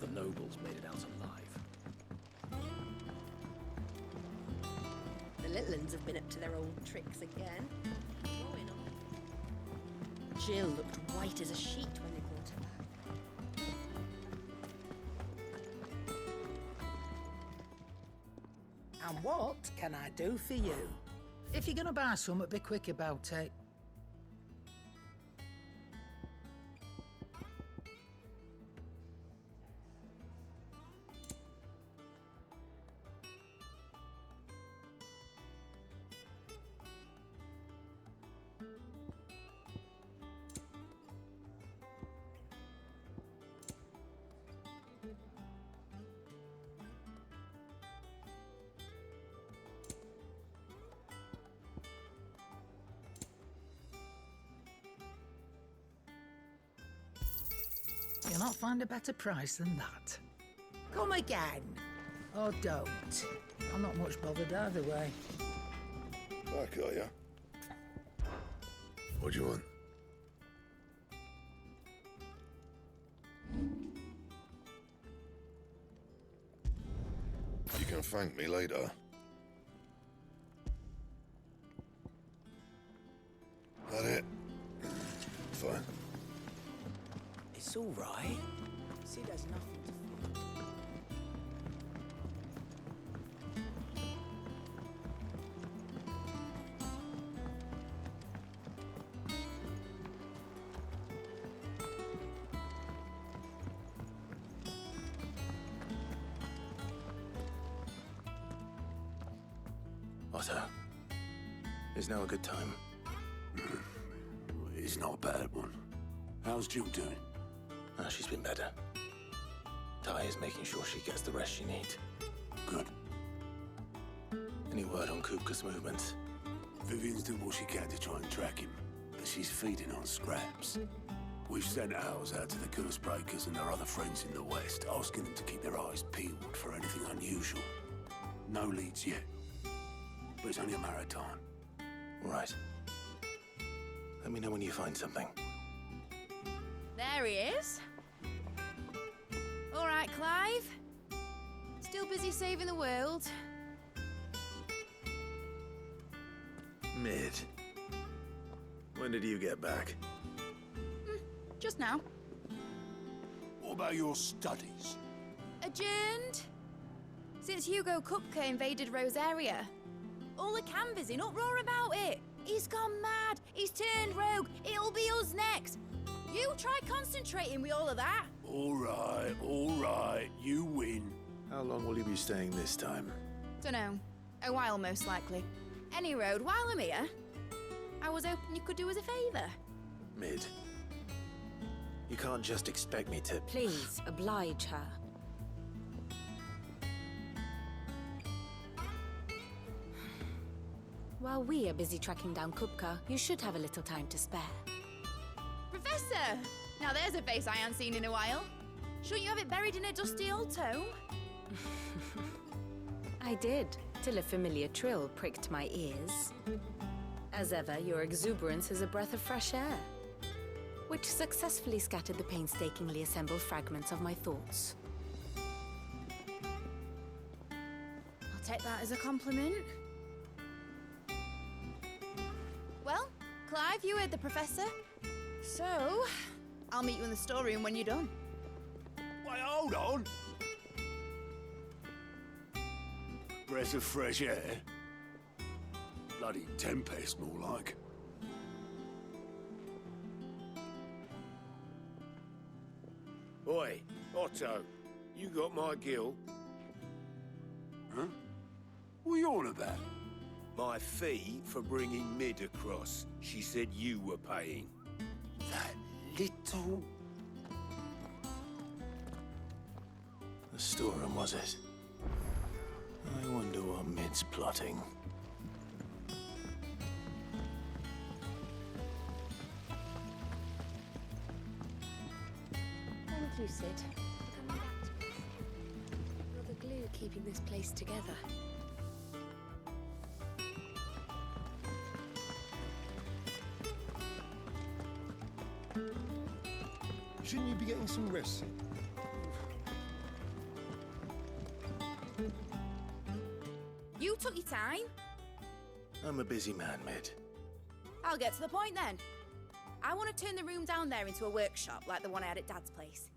of the nobles made it out alive. The little ones have been up to their old tricks again. Drawing on. Jill looked white as a sheet when they brought her back. And what can I do for you? If you're gonna buy something, be quick about it. You'll not find a better price than that. Come again. Or don't. I'm not much bothered either way. Back, are ya? What do you want? You can thank me later. That it? Fine. It's all right. See, there's nothing to fear. Otto, is now a good time? It's not a bad one. How's Jill doing? She's been better. Ty is making sure she gets the rest she needs. Good. Any word on Kupka's movements? Vivian's doing what she can to try and track him, but she's feeding on scraps. We've sent ours out to the curse breakers and our other friends in the west, asking them to keep their eyes peeled for anything unusual. No leads yet, but it's only a matter of time. Right. Let me know when you find something. There he is. All right, Clive. Still busy saving the world. Mid. When did you get back? Just now. What about your studies? Adjourned. Since Hugo Kupka invaded Rosaria. All the canvassing in uproar about it. He's gone mad. He's turned rogue. It'll be us next. You try concentrating with all of that. All right, you win. How long will you be staying this time? Dunno. A while, most likely. Any road, while I'm here, I was hoping you could do us a favour. Mid. You can't just expect me to... Please, oblige her. While we are busy tracking down Kupka, you should have a little time to spare. Professor! Now there's a face I haven't seen in a while. Shouldn't you have it buried in a dusty old tome? I did, till a familiar trill pricked my ears. As ever, your exuberance is a breath of fresh air, which successfully scattered the painstakingly assembled fragments of my thoughts. I'll take that as a compliment. Well, Clive, you heard the professor. So, I'll meet you in the storeroom when you're done. Wait, hold on. Breath of fresh air. Bloody tempest, more like. Oi, Otto, you got my gill? Huh? What are you on about? My fee for bringing Mid across. She said you were paying. That little... The storeroom, was it? I wonder what Mid's plotting. Thank you, Sid, for coming back to us. You're the glue keeping this place together. Shouldn't you be getting some rest? time? I'm a busy man, Mid. I'll get to the point then. I want to turn the room down there into a workshop like the one I had at Dad's place.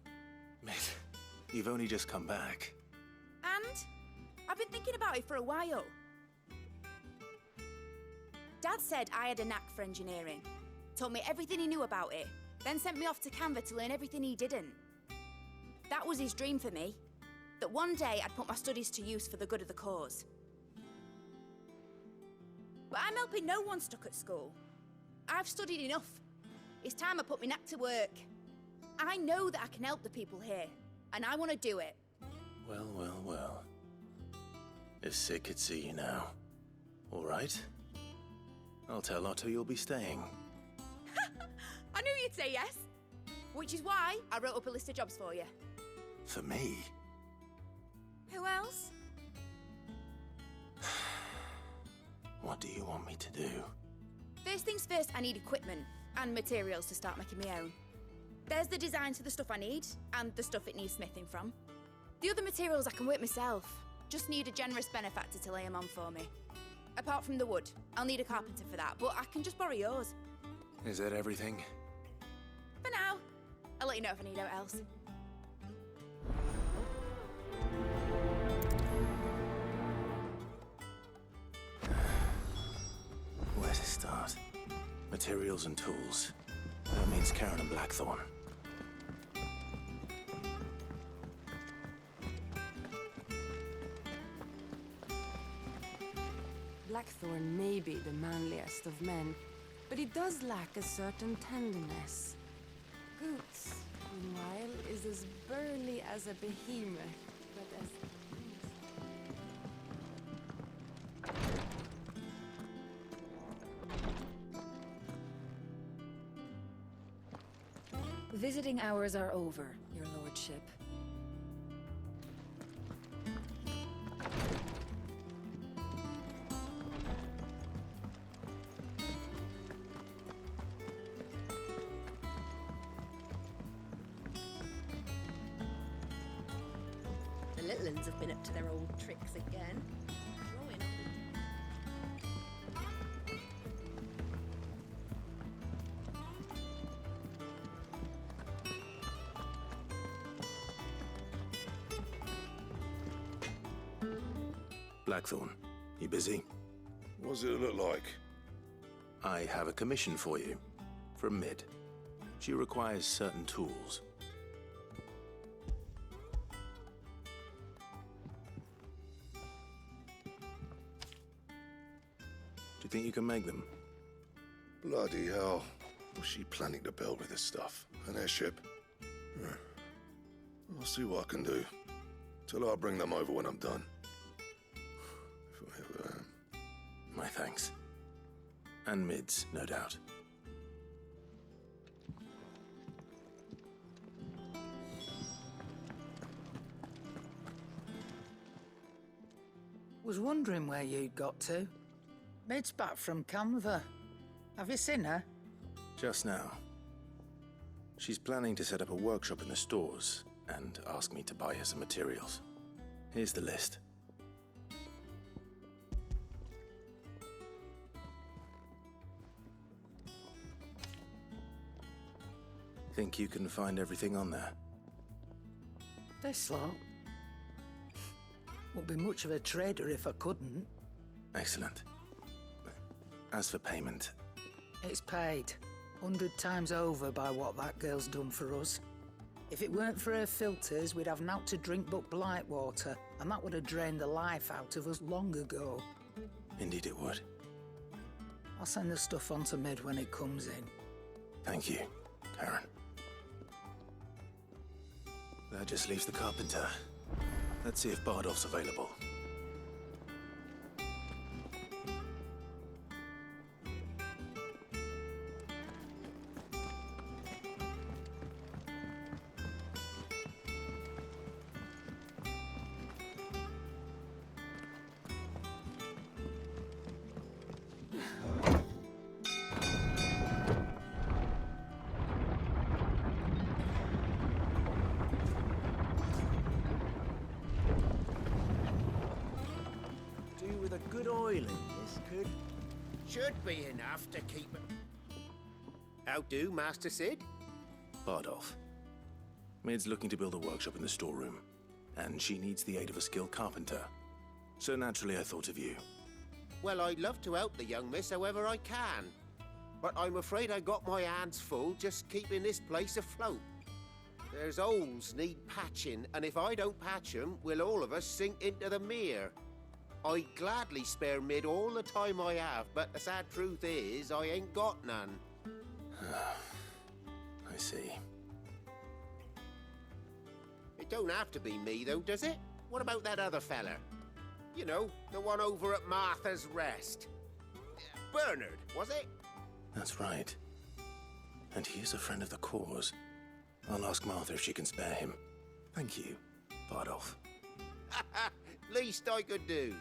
Mid, you've only just come back. And I've been thinking about it for a while. Dad said I had a knack for engineering, told me everything he knew about it, then sent me off to Canva to learn everything he didn't. That was his dream for me, that one day I'd put my studies to use for the good of the cause. But I'm helping no one stuck at school. I've studied enough. It's time I put my knack to work. I know that I can help the people here, and I want to do it. Well, well, well. If Sid could see you now. All right? I'll tell Otto you'll be staying. I knew you'd say yes. Which is why I wrote up a list of jobs for you. For me? Who else? What do you want me to do? First things first, I need equipment and materials to start making my own. There's the designs for the stuff I need and the stuff it needs smithing from. The other materials I can work myself. Just need a generous benefactor to lay them on for me. Apart from the wood, I'll need a carpenter for that, but I can just borrow yours. Is that everything? For now. I'll let you know if I need out else. Where to start? Materials and tools. That means Karen and Blackthorn. Blackthorn may be the manliest of men, but he does lack a certain tenderness. Goots, meanwhile, is as burly as a behemoth, but as... Visiting hours are over, your lordship. The little uns have been up to their old tricks again. Drawing Blackthorn, you busy? What's it look like? I have a commission for you. From Mid. She requires certain tools. Do you think you can make them? Bloody hell. What's she planning to build with this stuff? An airship? I'll see what I can do. Tell her I'll bring them over when I'm done. If I ever am. My thanks. And Mid's, no doubt. Was wondering where you'd got to. Mid's back from Canva. Have you seen her? Just now. She's planning to set up a workshop in the stores and ask me to buy her some materials. Here's the list. Think you can find everything on there? This lot. Wouldn't be much of a trader if I couldn't. Excellent. As for payment, It's paid 100 times over by what that girl's done for us. If it weren't for her filters, we'd have naught to drink but blight water, and that would have drained the life out of us long ago. indeed it would. I'll send the stuff on to Mid when it comes in. Thank you, Karen. That just leaves the carpenter. Let's see if Bardolph's available. should be enough to keep it. How do, Master Sid? Bardolph. Mid's looking to build a workshop in the storeroom, and she needs the aid of a skilled carpenter. So naturally I thought of you. Well, I'd love to help the young miss however I can. But I'm afraid I got my hands full just keeping this place afloat. There's holes need patching, and if I don't patch them, we'll all of us sink into the mere. I'd gladly spare Mid all the time I have, but the sad truth is, I ain't got none. I see. It don't have to be me, though, does it? What about that other fella? You know, the one over at Martha's Rest. Bernard, was it? That's right. And he is a friend of the cause. I'll ask Martha if she can spare him. Thank you, Bardolph. Least I could do.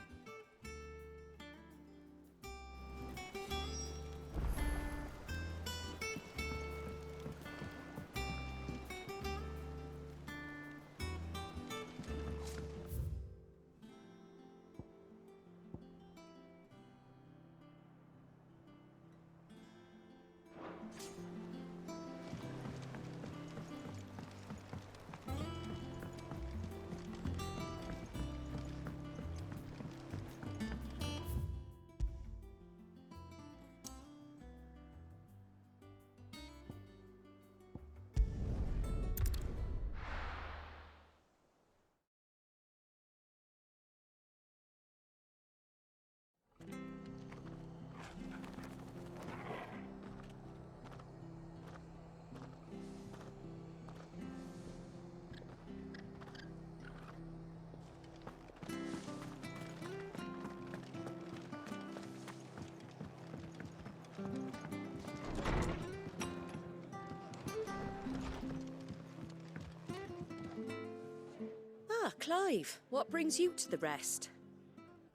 Ah, Clive, what brings you to the Rest?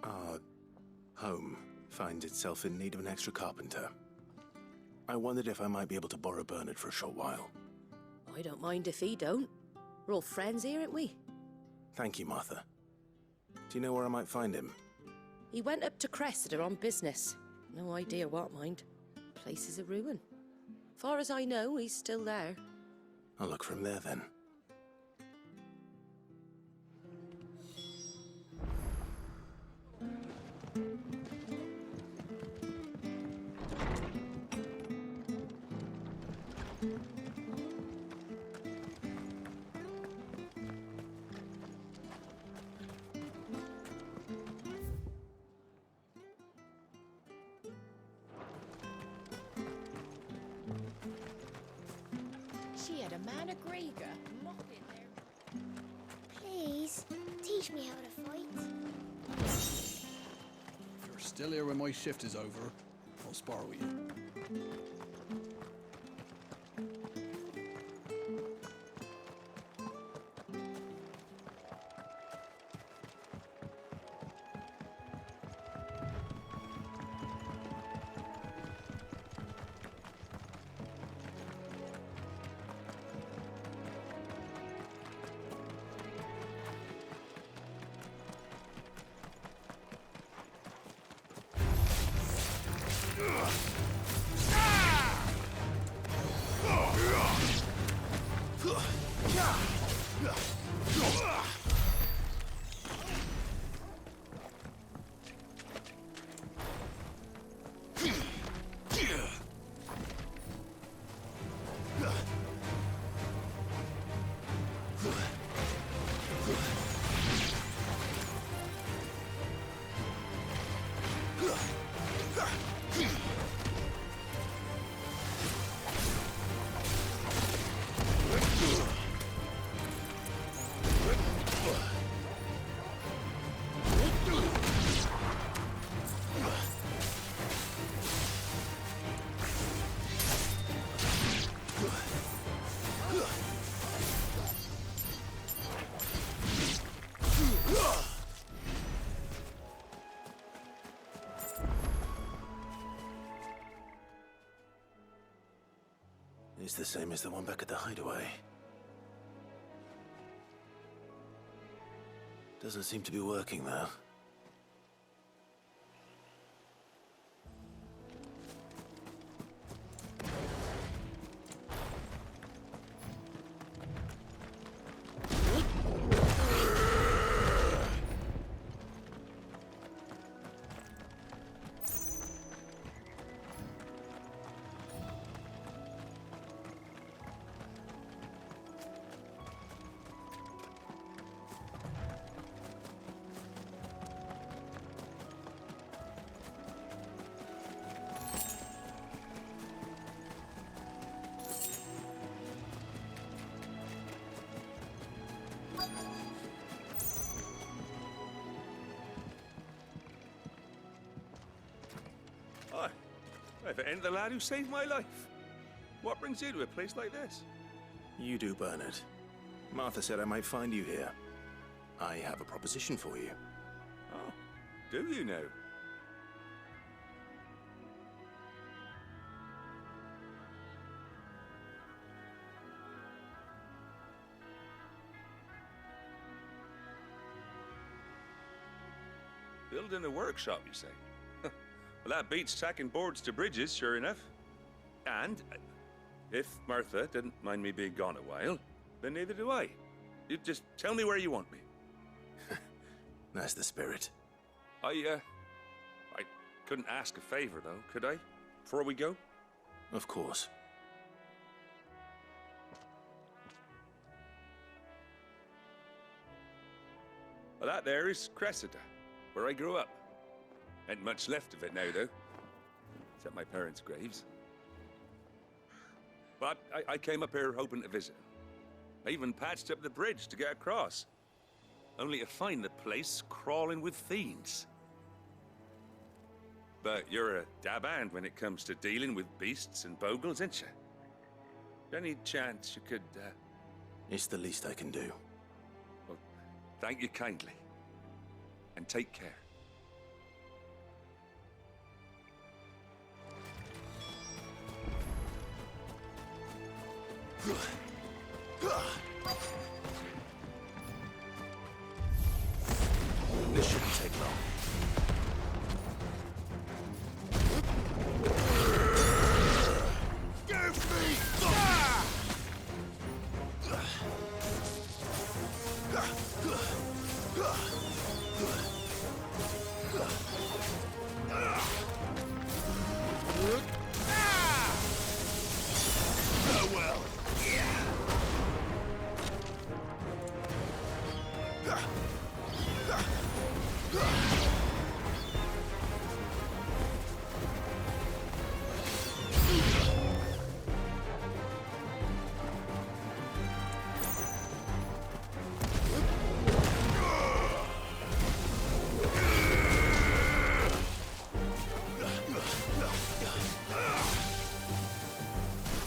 Our home finds itself in need of an extra carpenter. I wondered if I might be able to borrow Bernard for a short while. I don't mind if he don't. We're all friends here, aren't we? Thank you, Martha. Do you know where I might find him? He went up to Cressida on business. No idea what, mind. Place is a ruin. Far as I know, he's still there. I'll look for him there then. She had a man of Grieger mopping there. Please, teach me how to fight. If you're still here when my shift is over, I'll spar with you. It's the same as the one back at the hideaway. Doesn't seem to be working, though. if it ain't the lad who saved my life. What brings you to a place like this? You do, Bernard. Martha said I might find you here. I have a proposition for you. Oh, do you know? Building a workshop, you say? Well, that beats tacking boards to bridges, sure enough. And if Martha didn't mind me being gone a while, then neither do I. You just tell me where you want me. That's the spirit. I couldn't ask a favor, though, could I? Before we go? Of course. Well, that there is Cressida, where I grew up. Ain't much left of it now, though. Except my parents' graves. But I came up here hoping to visit. I even patched up the bridge to get across. Only to find the place crawling with fiends. But you're a dab hand when it comes to dealing with beasts and bogles, ain't you? Any chance you could, It's the least I can do. Well, thank you kindly. And take care. This shouldn't take long.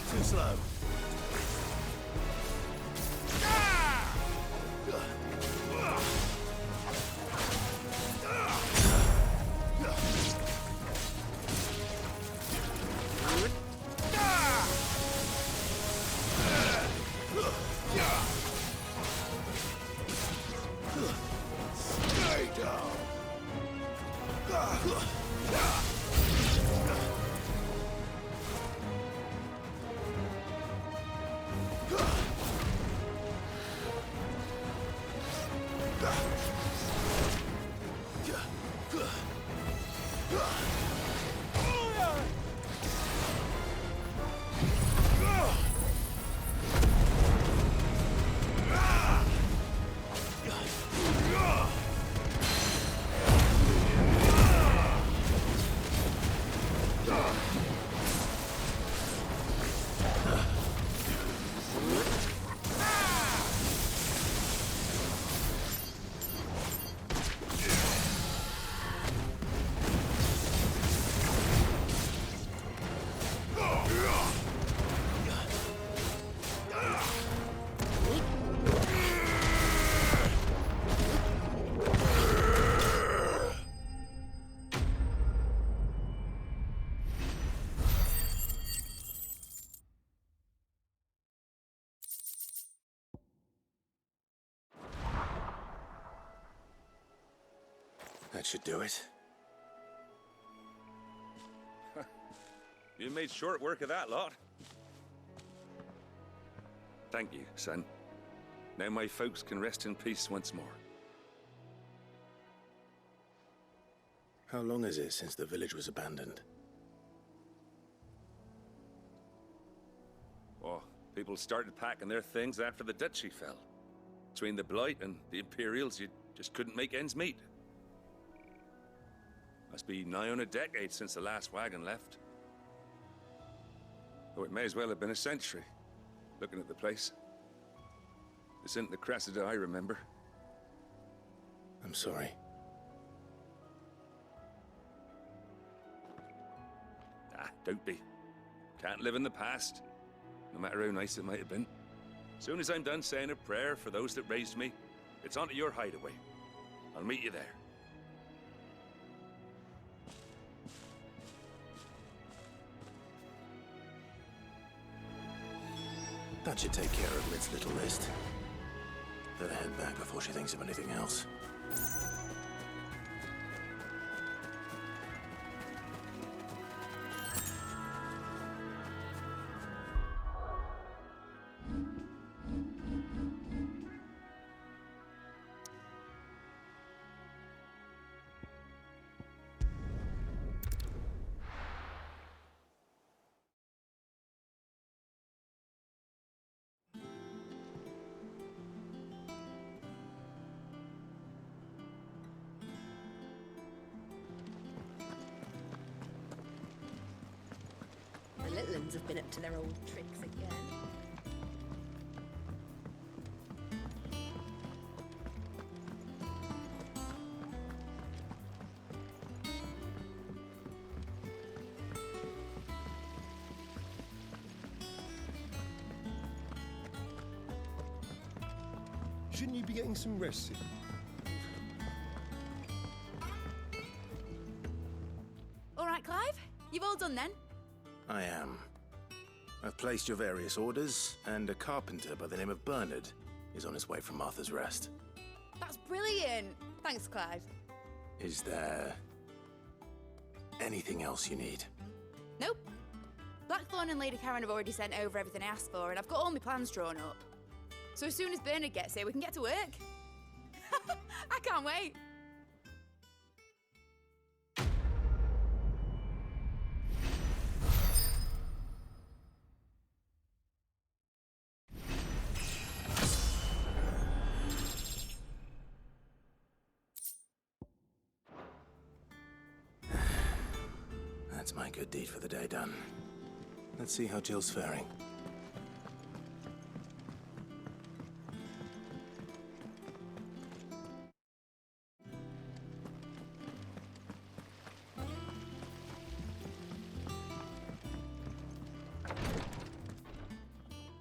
Too slow. Stay down. That should do it. You made short work of that lot. Thank you, son. Now my folks can rest in peace once more. How long is it since the village was abandoned? Oh, people started packing their things after the duchy fell. Between the Blight and the Imperials, you just couldn't make ends meet. Must be nigh on a decade since the last wagon left. Oh, it may as well have been a century, looking at the place. This isn't the Cressida I remember. I'm sorry. Ah, Don't be. Can't live in the past, no matter how nice it might have been. Soon as I'm done saying a prayer for those that raised me, it's on to your hideaway. I'll meet you there. That should take care of Lid's little list. Better head back before she thinks of anything else. The little ones have been up to their old tricks again. Shouldn't you be getting some rest? All right, Clive? You've all done then? I am. I've placed your various orders, and a carpenter by the name of Bernard is on his way from Martha's Rest. That's brilliant. Thanks, Clive. Is there anything else you need? Nope. Blackthorn and Lady Karen have already sent over everything I asked for, and I've got all my plans drawn up. So as soon as Bernard gets here, we can get to work. I can't wait. That's my good deed for the day done. Let's see how Jill's faring.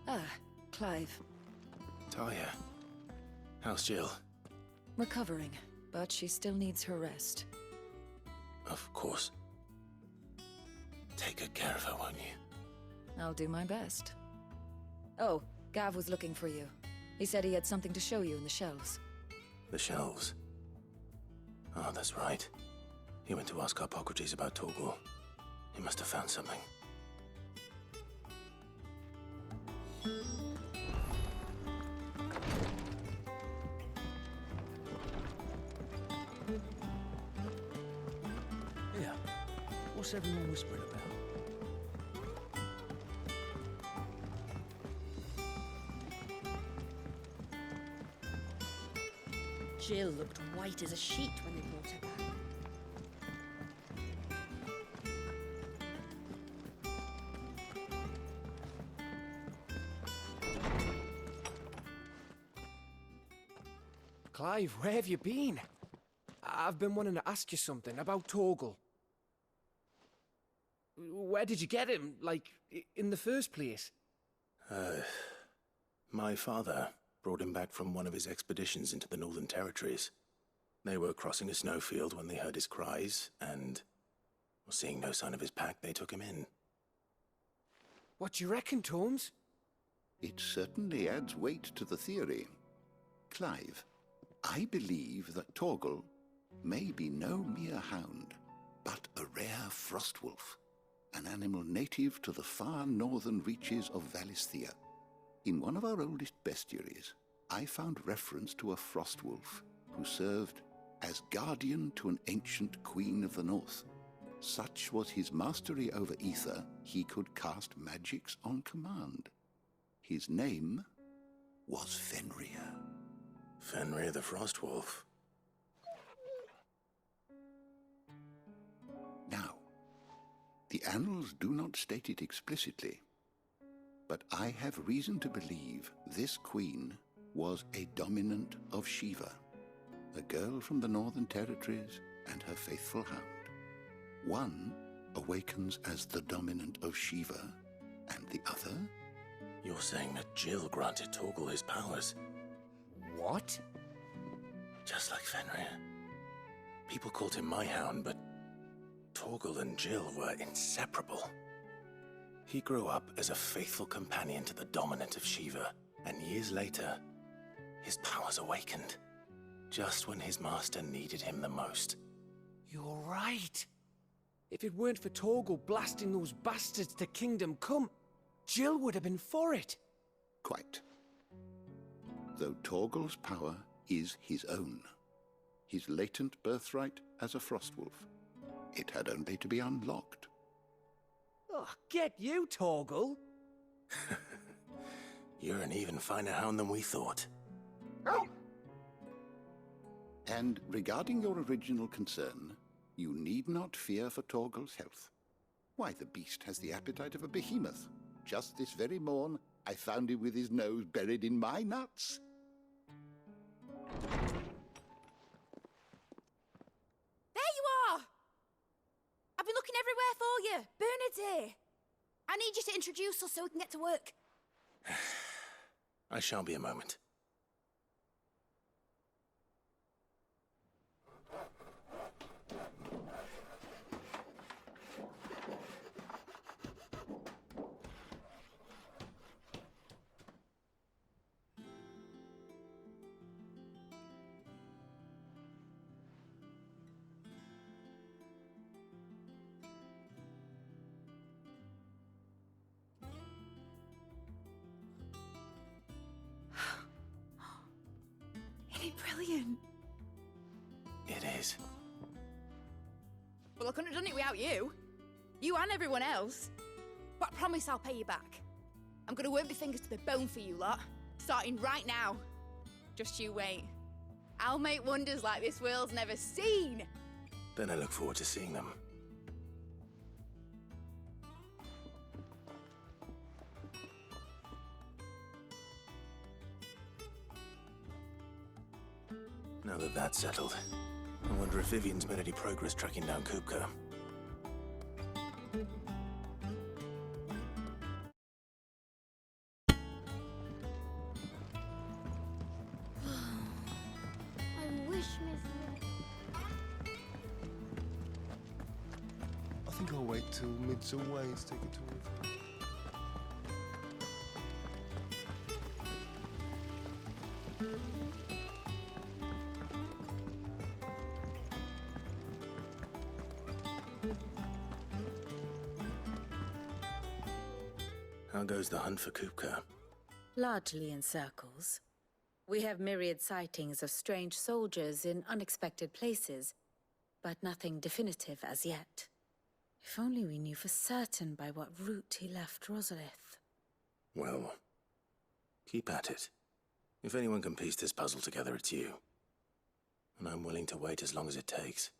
Ah, Clive. Talia, how's Jill? Recovering, but she still needs her rest. Of course. Take good care of her, won't you? I'll do my best. Oh, Gav was looking for you. He said he had something to show you in the shelves. The shelves. Oh, that's right. He went to ask Harpocrates about Torgal. He must have found something. Yeah. What's everyone whispering about? Jill looked white as a sheet when they brought her back. Clive, where have you been? I've been wanting to ask you something about Torgal. Where did you get him, like, in the first place? My father brought him back from one of his expeditions into the Northern Territories. They were crossing a snowfield when they heard his cries, and seeing no sign of his pack, they took him in. What do you reckon, Tomes? It certainly adds weight to the theory. Clive, I believe that Torgal may be no mere hound, but a rare frostwolf, an animal native to the far northern reaches of Valisthea. In one of our oldest bestiaries, I found reference to a frostwolf who served as guardian to an ancient queen of the north. Such was his mastery over ether, he could cast magics on command. His name was Fenrir. Fenrir the Frostwolf. Now, the annals do not state it explicitly, but I have reason to believe this queen was a dominant of Shiva, a girl from the Northern Territories and her faithful hound. One awakens as the dominant of Shiva, and the other? You're saying that Jill granted Torgal his powers? What? Just like Fenrir. People called him my hound, but Torgal and Jill were inseparable. He grew up as a faithful companion to the dominant of Shiva, and years later, his powers awakened, just when his master needed him the most. You're right. If it weren't for Torgal blasting those bastards to Kingdom Come, Jill would have been for it. Quite. Though Torgal's power is his own, his latent birthright as a Frostwolf, it had only to be unlocked. Oh, get you, Torgal. You're an even finer hound than we thought. And regarding your original concern, you need not fear for Torgal's health. Why, the beast has the appetite of a behemoth. Just this very morn, I found him with his nose buried in my nuts. There you are! I've been looking everywhere for you. Bernard's here. I need you to introduce us so we can get to work. I shall be a moment. Isn't it brilliant? It is. Well, I couldn't have done it without you. You and everyone else. But I promise I'll pay you back. I'm gonna work my fingers to the bone for you lot, starting right now. Just you wait. I'll make wonders like this world's never seen. Then I look forward to seeing them. Now that that's settled, I wonder if Vivian's made any progress tracking down Kupka. I wish Miss... I think I'll wait till mid's away to take a tour of her. How goes the hunt for Kupka? Largely in circles. We have myriad sightings of strange soldiers in unexpected places, but nothing definitive as yet. If only we knew for certain by what route he left Rosalith. Well, keep at it. If anyone can piece this puzzle together, it's you. And I'm willing to wait as long as it takes.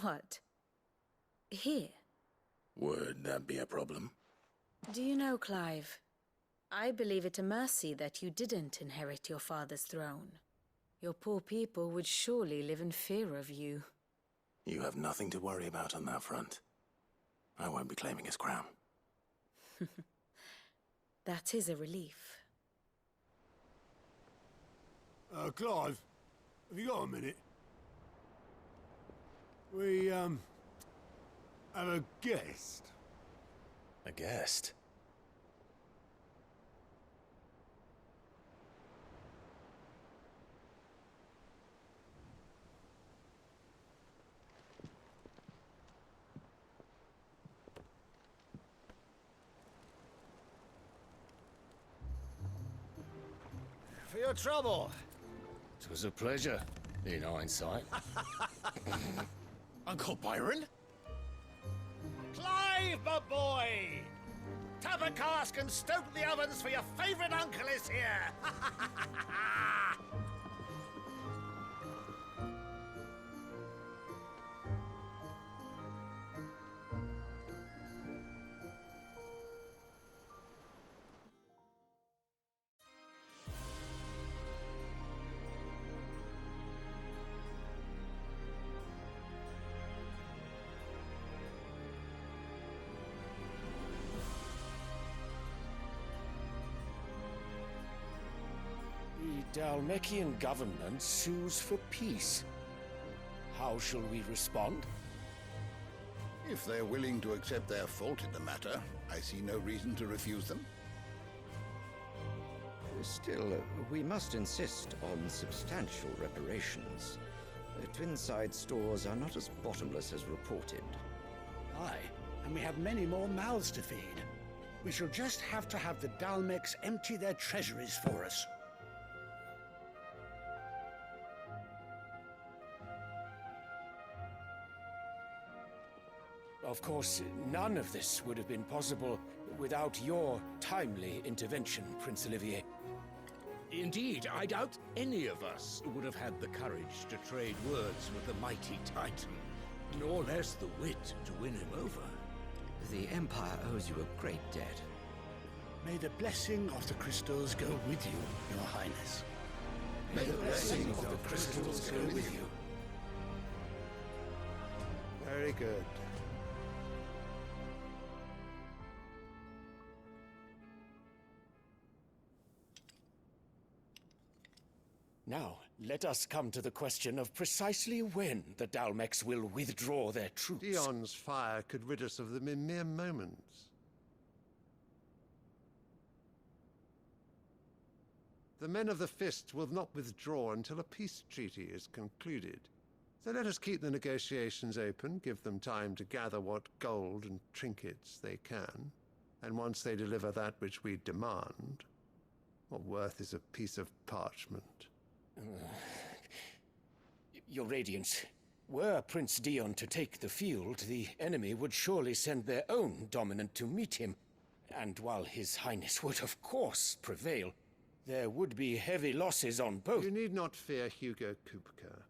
What? Here? Would that be a problem? Do you know, Clive? I believe it a mercy that you didn't inherit your father's throne. Your poor people would surely live in fear of you. You have nothing to worry about on that front. I won't be claiming his crown. That is a relief. Clive, have you got a minute? We, have a guest. A guest? For your trouble. It was a pleasure, in hindsight. Uncle Byron? Clive, my boy! Tap a cask and stoke the ovens for your favourite uncle is here! Dalmekian government sues for peace. How shall we respond? If they're willing to accept their fault in the matter, I see no reason to refuse them. Still, we must insist on substantial reparations. Twinside stores are not as bottomless as reported. Aye, and we have many more mouths to feed. We shall just have to have the Dalmecs empty their treasuries for us. Of course, none of this would have been possible without your timely intervention, Prince Olivier. Indeed, I doubt any of us would have had the courage to trade words with the mighty Titan, nor less the wit to win him over. The Empire owes you a great debt. May the blessing of the crystals go with you, Your Highness. May the blessing of the crystals go with you. Very good. Now, let us come to the question of precisely when the Dalmecs will withdraw their troops. Dion's fire could rid us of them in mere moments. The men of the Fist will not withdraw until a peace treaty is concluded. So let us keep the negotiations open, give them time to gather what gold and trinkets they can, and once they deliver that which we demand, what worth is a piece of parchment? Your Radiance, were Prince Dion to take the field, the enemy would surely send their own dominant to meet him. And while His Highness would of course prevail, there would be heavy losses on both. You need not fear Hugo Kupka.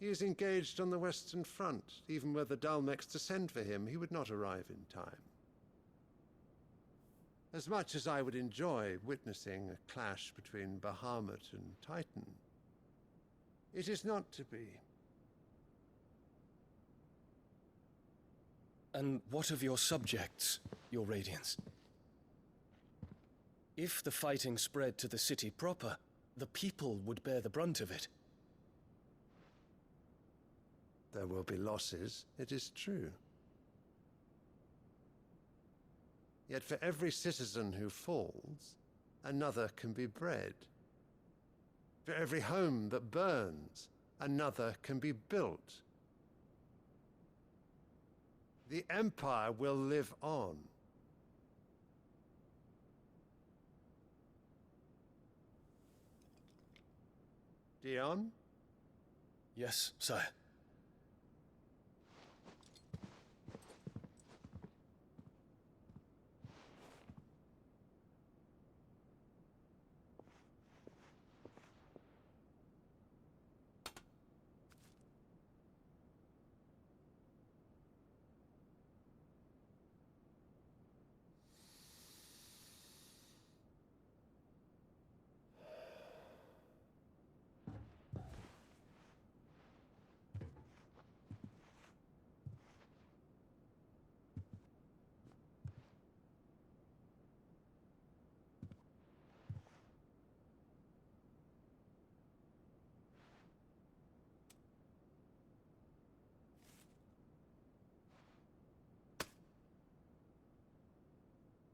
He is engaged on the Western Front. Even were the Dalmecs to send for him, he would not arrive in time. As much as I would enjoy witnessing a clash between Bahamut and Titan, it is not to be. And what of your subjects, Your Radiance? If the fighting spread to the city proper, the people would bear the brunt of it. There will be losses, it is true. Yet for every citizen who falls, another can be bred. For every home that burns, another can be built. The Empire will live on. Dion? Yes, sire.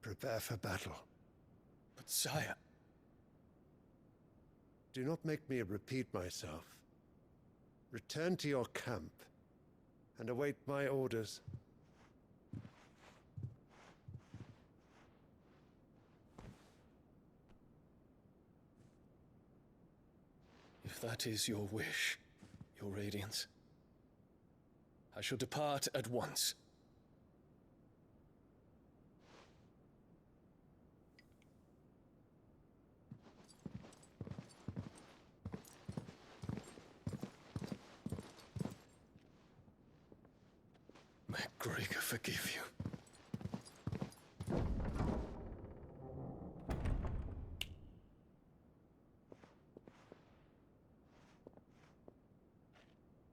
Prepare for battle. But sire... Do not make me repeat myself. Return to your camp and await my orders. If that is your wish, Your Radiance, I shall depart at once. May Gregor forgive you.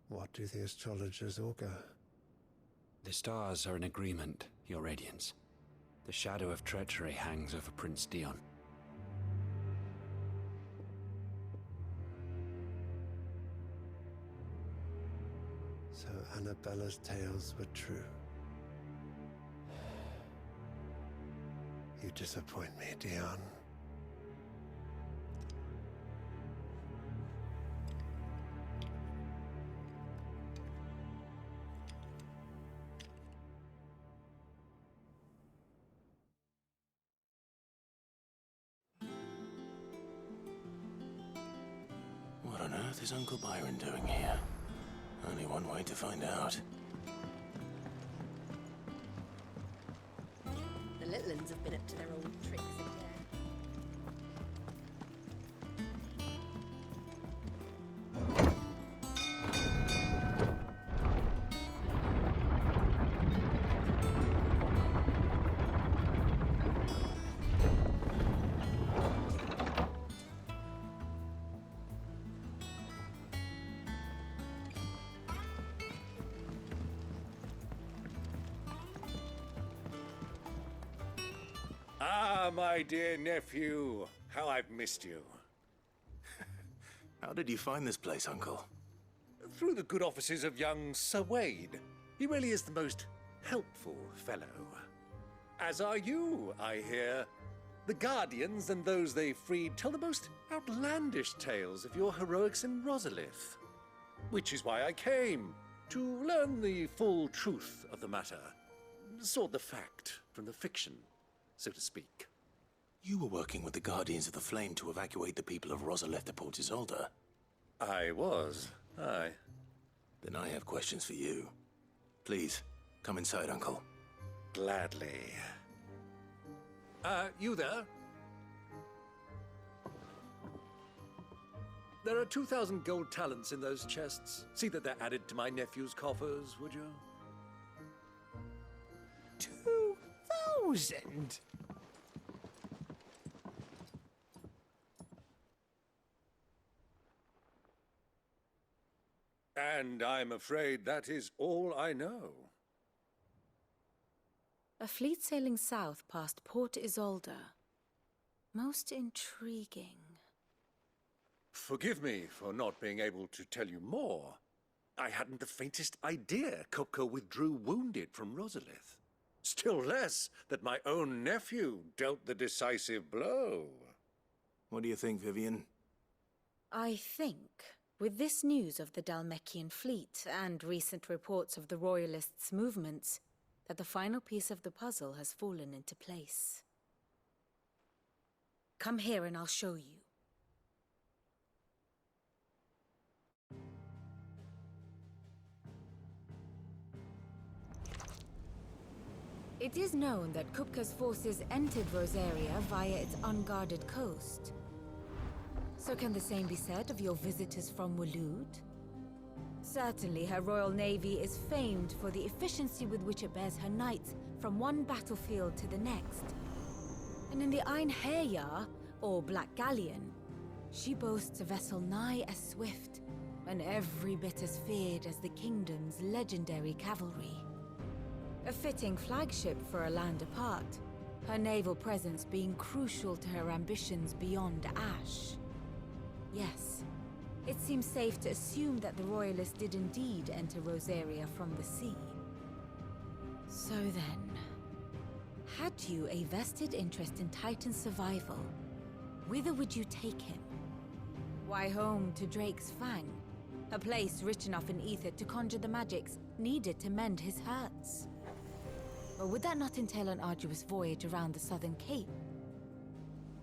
What do the astrologers augur? The stars are in agreement, Your Radiance. The shadow of treachery hangs over Prince Dion. Annabella's tales were true. You disappoint me, Dion. What on earth is Uncle Byron doing here? Only one way to find out. The little ones have been up to their old tricks again. Ah, my dear nephew. How I've missed you. How did you find this place, Uncle? Through the good offices of young Sir Wade. He really is the most helpful fellow. As are you, I hear. The Guardians and those they freed tell the most outlandish tales of your heroics in Rosalith. Which is why I came, to learn the full truth of the matter. Sort the fact from the fiction, so to speak. You were working with the Guardians of the Flame to evacuate the people of Rosalith to Port Isolde. I was, aye. Then I have questions for you. Please, come inside, Uncle. Gladly. You there? There are 2,000 gold talents in those chests. See that they're added to my nephew's coffers, would you? 2,000? And I'm afraid that is all I know. A fleet sailing south past Port Isolde. Most intriguing. Forgive me for not being able to tell you more. I hadn't the faintest idea Kupka withdrew wounded from Rosalith. Still less that my own nephew dealt the decisive blow. What do you think, Vivian? I think, with this news of the Dalmekian fleet and recent reports of the Royalists' movements, that the final piece of the puzzle has fallen into place. Come here and I'll show you. It is known that Kupka's forces entered Rosaria via its unguarded coast. So can the same be said of your visitors from Waloed? Certainly, her Royal Navy is famed for the efficiency with which it bears her knights from one battlefield to the next. And in the Einherjar, or Black Galleon, she boasts a vessel nigh as swift and every bit as feared as the kingdom's legendary cavalry. A fitting flagship for a land apart, her naval presence being crucial to her ambitions beyond Ash. Yes. It seems safe to assume that the Royalists did indeed enter Rosaria from the sea. So then, had you a vested interest in Titan's survival, whither would you take him? Why home to Drake's Fang, a place rich enough in ether to conjure the magics needed to mend his hurts? Or would that not entail an arduous voyage around the southern cape?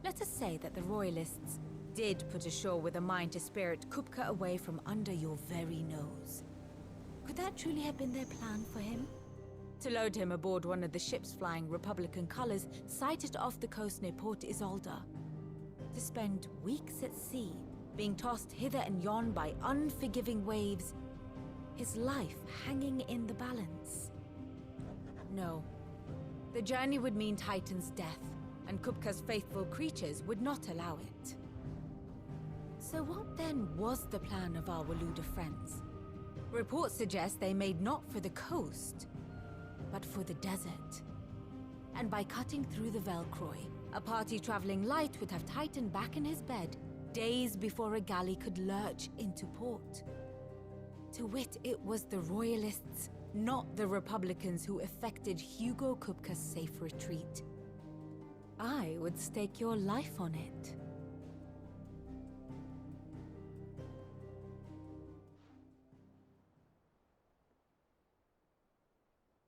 Let us say that the Royalists did put ashore with a mind to spirit Kupka away from under your very nose. Could that truly have been their plan for him? To load him aboard one of the ships flying Republican colors sighted off the coast near Port Isolde. To spend weeks at sea, being tossed hither and yon by unforgiving waves, his life hanging in the balance. No. The journey would mean Titan's death, and Kupka's faithful creatures would not allow it. So what then was the plan of our Waloed friends? Reports suggest they made not for the coast, but for the desert. And by cutting through the Velcroy, a party traveling light would have Titan back in his bed days before a galley could lurch into port. To wit, it was the Royalists, not the Republicans, who effected Hugo Kupka's safe retreat. I would stake your life on it.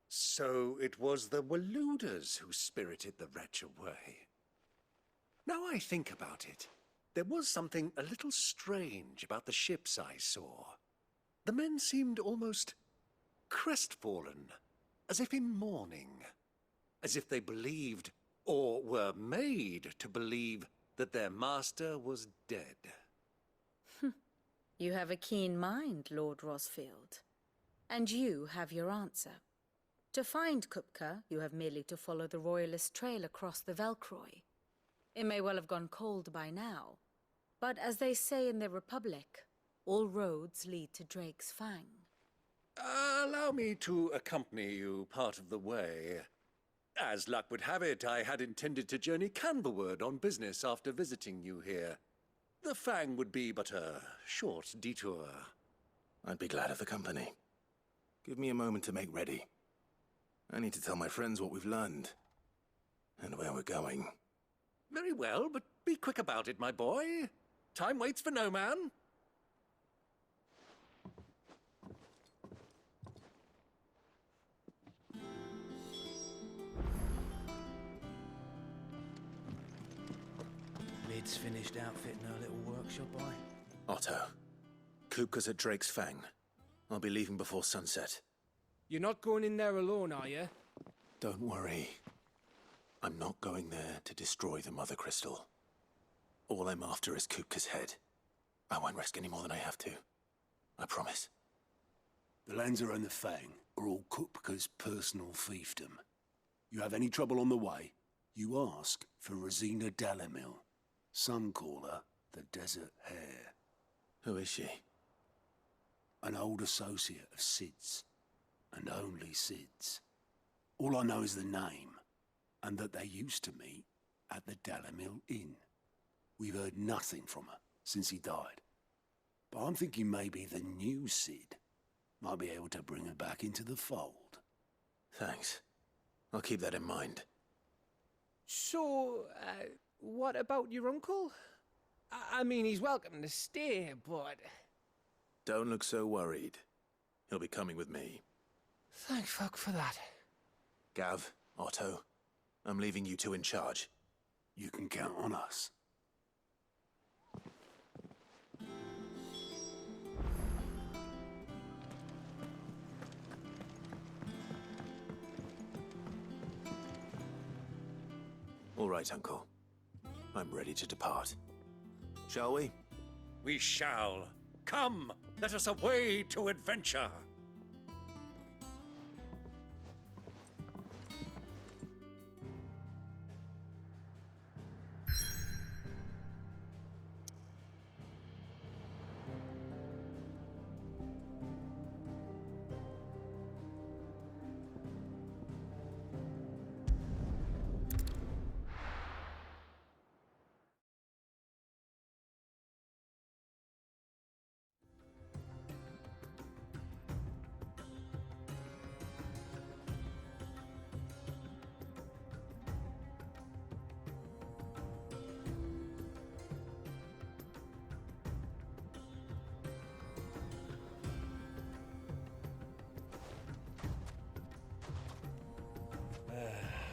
So it was the Waluders who spirited the wretch away. Now I think about it, there was something a little strange about the ships I saw. The men seemed almost crestfallen, as if in mourning, as if they believed, or were made to believe, that their master was dead. You have a keen mind, Lord Rosfield. And you have your answer. To find Kupka, you have merely to follow the Royalist trail across the Velcroy. It may well have gone cold by now, but as they say in the Republic, all roads lead to Drake's Fang. Allow me to accompany you part of the way. As luck would have it, I had intended to journey Canverward on business after visiting you here. The Fang would be but a short detour. I'd be glad of the company. Give me a moment to make ready. I need to tell my friends what we've learned, and where we're going. Very well, but be quick about it, my boy. Time waits for no man. Lid's finished outfitting her little workshop, Otto, Kupka's at Drake's Fang. I'll be leaving before sunset. You're not going in there alone, are you? Don't worry. I'm not going there to destroy the Mother Crystal. All I'm after is Kupka's head. I won't risk any more than I have to. I promise. The Lancer and the Fang are all Kupka's personal fiefdom. You have any trouble on the way, you ask for Rosina Dalamil. Some call her the Desert Hare. Who is she? An old associate of Sid's, and only Sid's. All I know is the name, and that they used to meet at the Dalamil Inn. We've heard nothing from her since he died. But I'm thinking maybe the new Sid might be able to bring her back into the fold. Thanks. I'll keep that in mind. So, what about your uncle? I mean, he's welcome to stay, but... Don't look so worried. He'll be coming with me. Thank fuck for that. Gav, Otto, I'm leaving you two in charge. You can count on us. All right, Uncle. I'm ready to depart. Shall we? We shall. Come, let us away to adventure.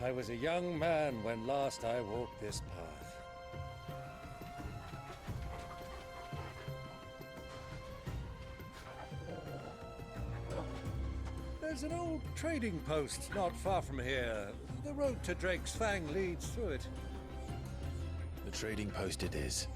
I was a young man when last I walked this path. There's an old trading post not far from here. The road to Drake's Fang leads through it. The trading post it is.